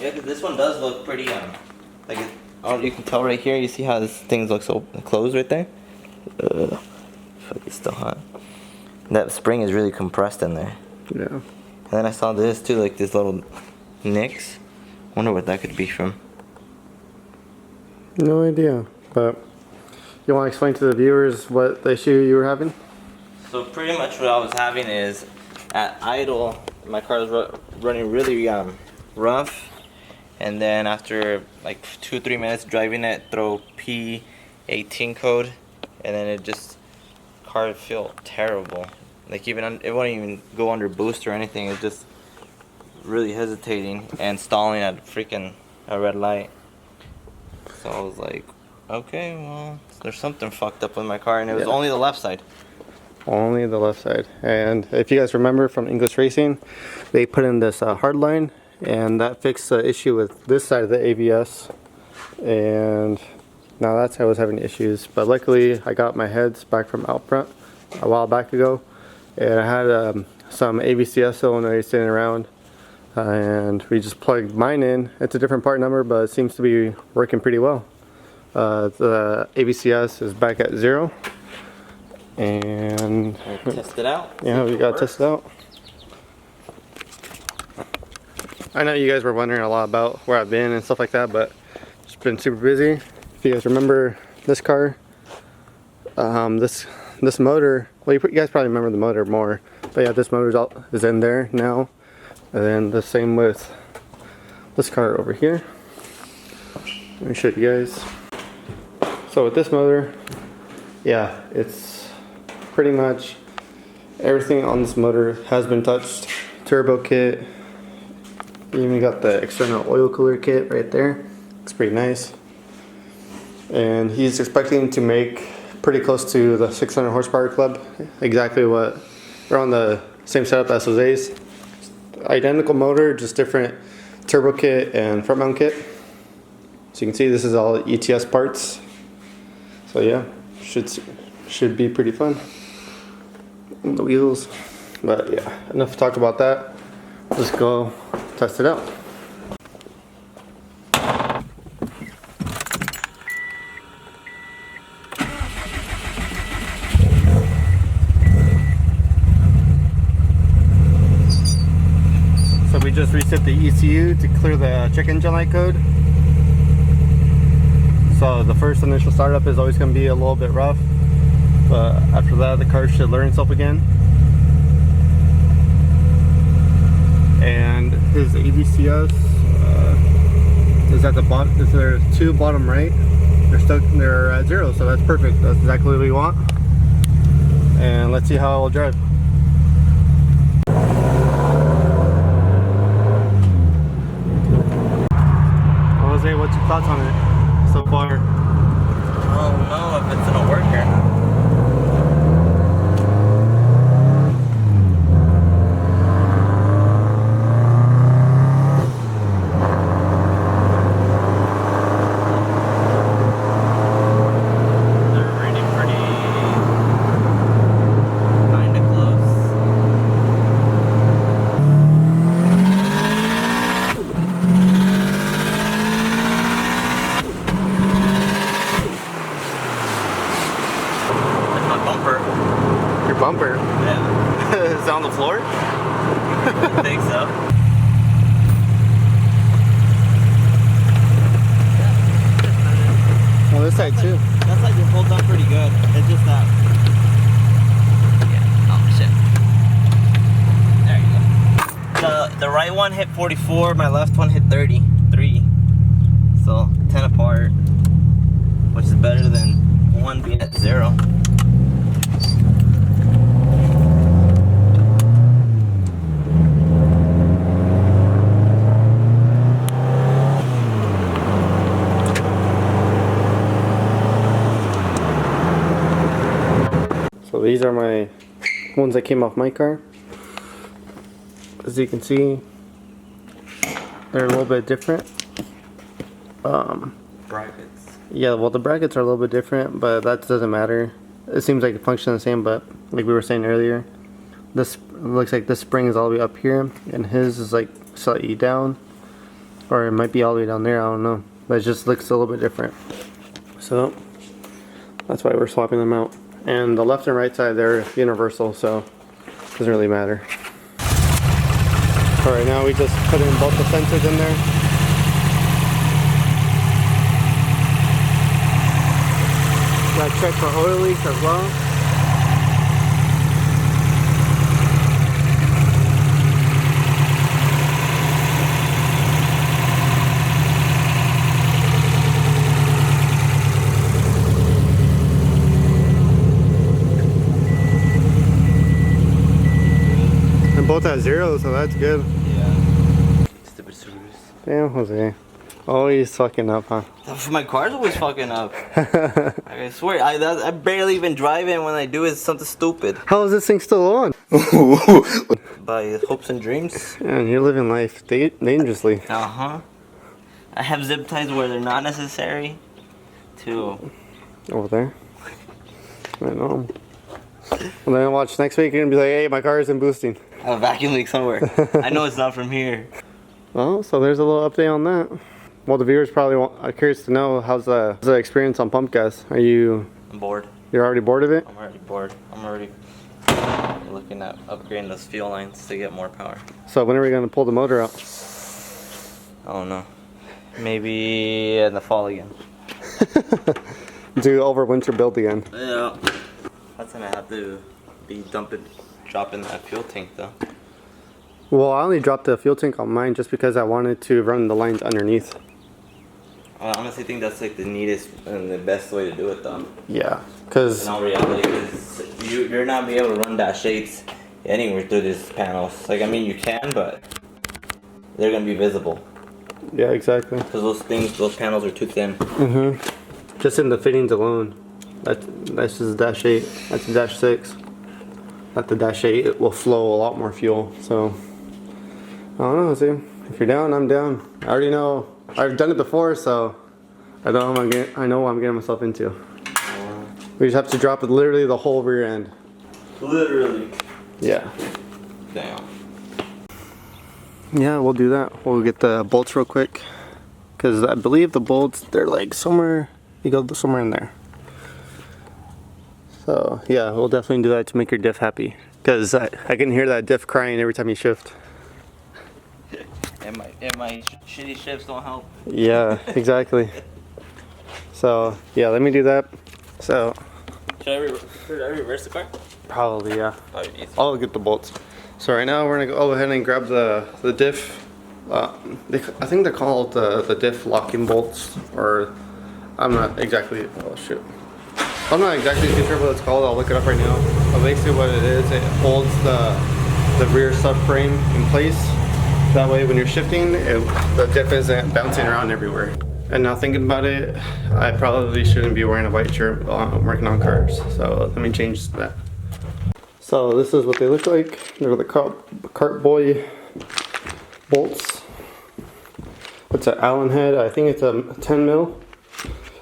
Yeah, 'cause this one does look pretty like it, oh, you can tell right here. You see how this thing looks so closed right there. Fuck, it's still hot. That spring is really compressed in there. Yeah. And then I saw this too, like this little nicks. Wonder what that could be from. No idea, but you want to explain to the viewers what the issue you were having? So pretty much what I was having is at idle, my car was running really rough, and then after like 2-3 minutes driving it, throw P18 code, and then it just car would feel terrible. Like even it wouldn't even go under boost or anything. It's just really hesitating and stalling at freaking a red light. So I was like, okay, well, there's something fucked up with my car, and it was only the left side. Only the left side. And if you guys remember from English Racing, they put in this hard line, and that fixed the issue with this side of the AVS. And now that's how I was having issues. But luckily, I got my heads back from out front a while back ago, and I had some AVCS solenoid sitting around, and we just plugged mine in. It's a different part number, but it seems to be working pretty well. The AVCS is back at 0. And test it out. Yeah, we gotta test it out. I know you guys were wondering a lot about where I've been and stuff like that, but it's been super busy. If you guys remember this car, this motor, well, you guys probably remember the motor more, but yeah, this motor is in there now. And then the same with this car over here. Let me show you guys. So with this motor, yeah, it's pretty much everything on this motor has been touched. Turbo kit, you even got the external oil cooler kit right there. It's pretty nice. And he's expecting to make pretty close to the 600 horsepower club. Exactly what, we're on the same setup as Jose's. Identical motor, just different turbo kit and front mount kit. So you can see this is all ETS parts. So yeah, should be pretty fun. The wheels, but yeah, enough talk about that. Let's go test it out. So we just reset the ECU to clear the check engine light code. So the first initial startup is always going to be a little bit rough, but after that the car should learn itself again. And his AVCS is at the bottom. Is there 2 bottom right? They're at 0, so that's perfect. That's exactly what we want. And let's see how it will drive. Jose, what's your thoughts on it so far? I don't know if it's gonna work here. Bumper. Yeah. Is it on the floor? I think so. Well, this side too. That side just holds on pretty good. It's just that. Yeah. Oh shit. There you go. The right one hit 44. My left one hit 33. So 10 apart, which is better than one being at 0. So these are my ones that came off my car. As you can see, they're a little bit different. Brackets. Yeah, well the brackets are a little bit different, but that doesn't matter. It seems like it functions the same, but like we were saying earlier, this looks like this spring is all the way up here, and his is like slightly down. Or it might be all the way down there, I don't know. But it just looks a little bit different. So that's why we're swapping them out. And the left and right side, they're universal, so it doesn't really matter. Alright, now we just put in both the sensors in there. Gotta check for oil leaks as well. And both at 0, so that's good. Yeah. Stupid screws. Damn, Jose. Always fucking up, huh? My car's always fucking up. I swear, I barely even drive in. When I do, it's something stupid. How is this thing still on? By hopes and dreams. Man, you're living life dangerously. Uh-huh. I have zip ties where they're not necessary. To over there. I know. And then watch next week, you're gonna be like, hey, my car isn't boosting. I have a vacuum leak somewhere. I know it's not from here. Oh, so there's a little update on that. Well, the viewers probably are curious to know how's the experience on pump gas. Are you? I'm bored. You're already bored of it? I'm already bored. I'm already looking at upgrading those fuel lines to get more power. So when are we gonna pull the motor out? I don't know. Maybe in the fall again. Do over winter build again. Yeah. That's gonna have to be dropping that fuel tank though. Well, I only dropped the fuel tank on mine just because I wanted to run the lines underneath. I honestly think that's like the neatest and the best way to do it though. Yeah, because in all reality, you're not be able to run dash 8s anywhere through these panels. Like, I mean, you can, but they're gonna be visible. Yeah, exactly. Because those panels are too thin. Mm-hmm. Just in the fittings alone. That's just dash 8. That's a dash 6. At the dash 8, it will flow a lot more fuel. So I don't know. See, if you're down, I'm down. I already know. I've done it before, so I know what I'm getting myself into. We just have to drop it literally the whole rear end. Literally. Yeah. Damn. Yeah, we'll do that. We'll get the bolts real quick, because I believe the bolts, they're like somewhere. You go somewhere in there. So yeah, we'll definitely do that to make your diff happy, because I can hear that diff crying every time you shift. And my shitty shifts don't help. Yeah, exactly. So yeah, let me do that. So should I reverse the car? Probably, yeah. Probably needs to. I'll get the bolts. So right now we're gonna go ahead and grab the diff. I think they're called the diff locking bolts, or I'm not exactly. Oh shit. I'm not exactly too sure what it's called. I'll look it up right now. But basically what it is, it holds the rear subframe in place. That way when you're shifting, the diff isn't bouncing around everywhere. And now thinking about it, I probably shouldn't be wearing a white shirt working on cars. So let me change that. So this is what they look like. They're the kartboy bolts. It's an Allen head. I think it's a 10 mil.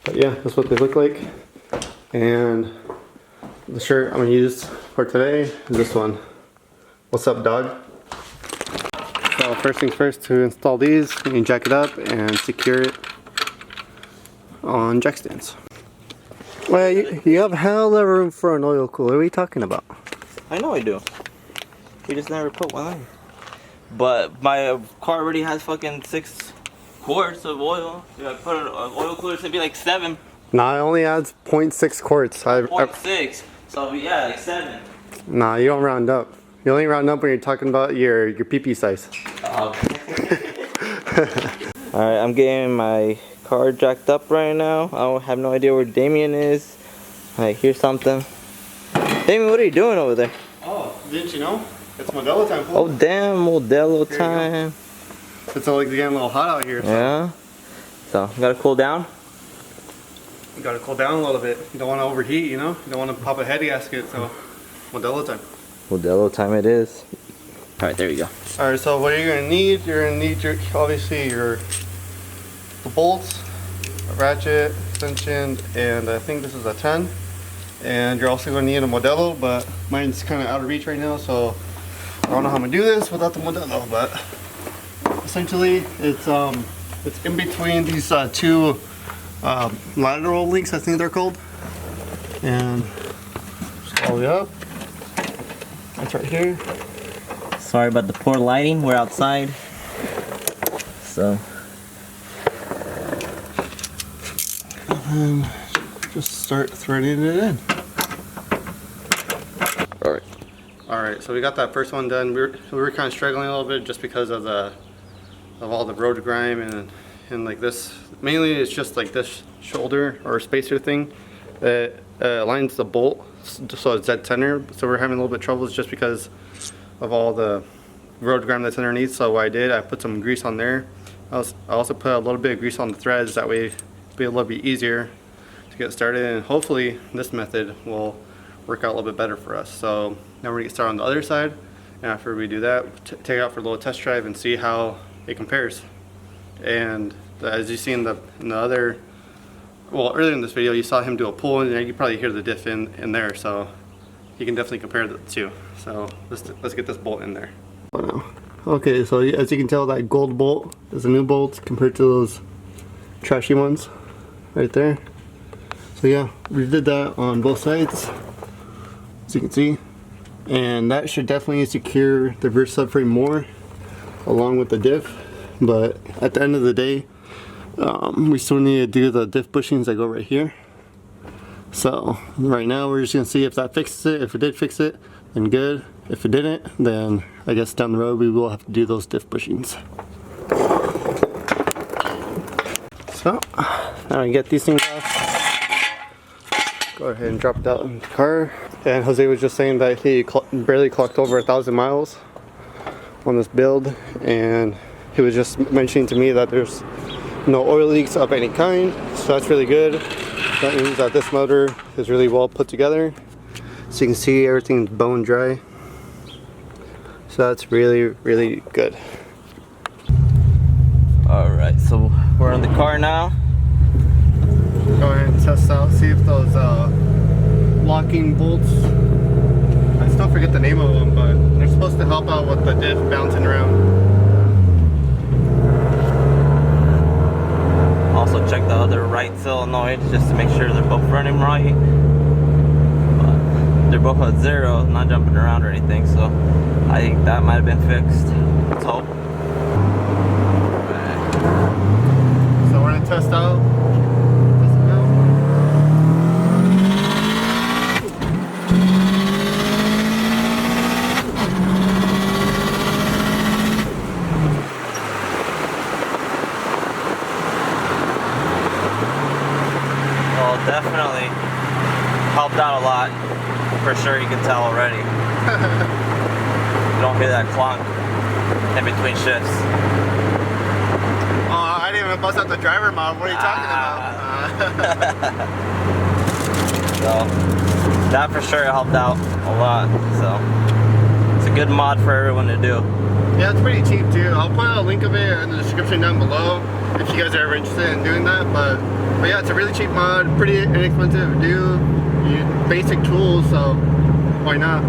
But yeah, that's what they look like. And the shirt I'm gonna use for today is this one. What's up, dog? So first things first, to install these, you can jack it up and secure it on jack stands. Well, you have hell of room for an oil cooler. What are you talking about? I know I do. We just never put one in. But my car already has fucking 6 quarts of oil. If I put an oil cooler, it'd be like 7. Nah, it only adds 0.6 quarts. 0.6. So yeah, like 7. Nah, you don't round up. You only round up when you're talking about your pee-pee size. Alright, I'm getting my car jacked up right now. I have no idea where Damien is. Alright, here's something. Damien, what are you doing over there? Oh, didn't you know? It's Modelo time. Oh damn, Modelo time. It's like getting a little hot out here. So. Yeah. So, gotta cool down. You gotta cool down a little bit. You don't want to overheat, you know? You don't want to pop a head gasket, so Modelo time. Modelo time it is. Alright, there we go. Alright, so what you're gonna need, obviously the bolts, a ratchet, extension, and I think this is a 10. And you're also gonna need a Modelo, but mine's kind of out of reach right now, so I don't know how I'm gonna do this without the Modelo, but let's essentially. It's in between these two lateral links, I think they're called. And just all the way up. That's right here. Sorry about the poor lighting. We're outside. So. And just start threading it in. Alright, so we got that first one done. We were kind of struggling a little bit just because of all the road grime and like this. Mainly it's just like this shoulder or spacer thing that aligns the bolt so it's dead center. So we're having a little bit of troubles just because of all the road grime that's underneath. So what I did, I put some grease on there. I also put a little bit of grease on the threads, that way it'll be a little bit easier to get started, and hopefully this method will work out a little bit better for us. So now we're gonna get started on the other side, and after we do that, take it out for a little test drive and see how it compares. And as you see in the other, well, earlier in this video you saw him do a pull, and you probably hear the diff in there, so you can definitely compare the two. So let's get this bolt in there. Okay, so as you can tell, that gold bolt is a new bolt compared to those trashy ones right there. So yeah, we did that on both sides, as you can see, and that should definitely secure the rear subframe more along with the diff. But at the end of the day, we still need to do the diff bushings that go right here. So right now we're just gonna see if that fixes it. If it did fix it, then good. If it didn't, then I guess down the road we will have to do those diff bushings. So now I get these things off. Go ahead and drop it out in the car. And Jose was just saying that he barely clocked over 1,000 miles on this build, and he was just mentioning to me that there's no oil leaks of any kind, so that's really good. That means that this motor is really well put together. So you can see everything's bone dry. So that's really good. Alright, so we're in the car now. Go ahead and test out, see if those locking bolts, I still forget the name of them, but they're supposed to help out with the diff bouncing around. Also check the other right solenoid just to make sure they're both running right. But they're both at 0, not jumping around or anything, so I think that might have been fixed. Let's hope. So we're gonna test out. Well, definitely helped out a lot. For sure, you can tell already. You don't hear that clunk in between shifts. Oh, I didn't even bust out the driver mod. What are you talking about? So that for sure helped out a lot. So it's a good mod for everyone to do. Yeah, it's pretty cheap too. I'll put a link of it in the description down below if you guys are ever interested in doing that. But yeah, it's a really cheap mod, pretty inexpensive to do. Basic tools, so why not?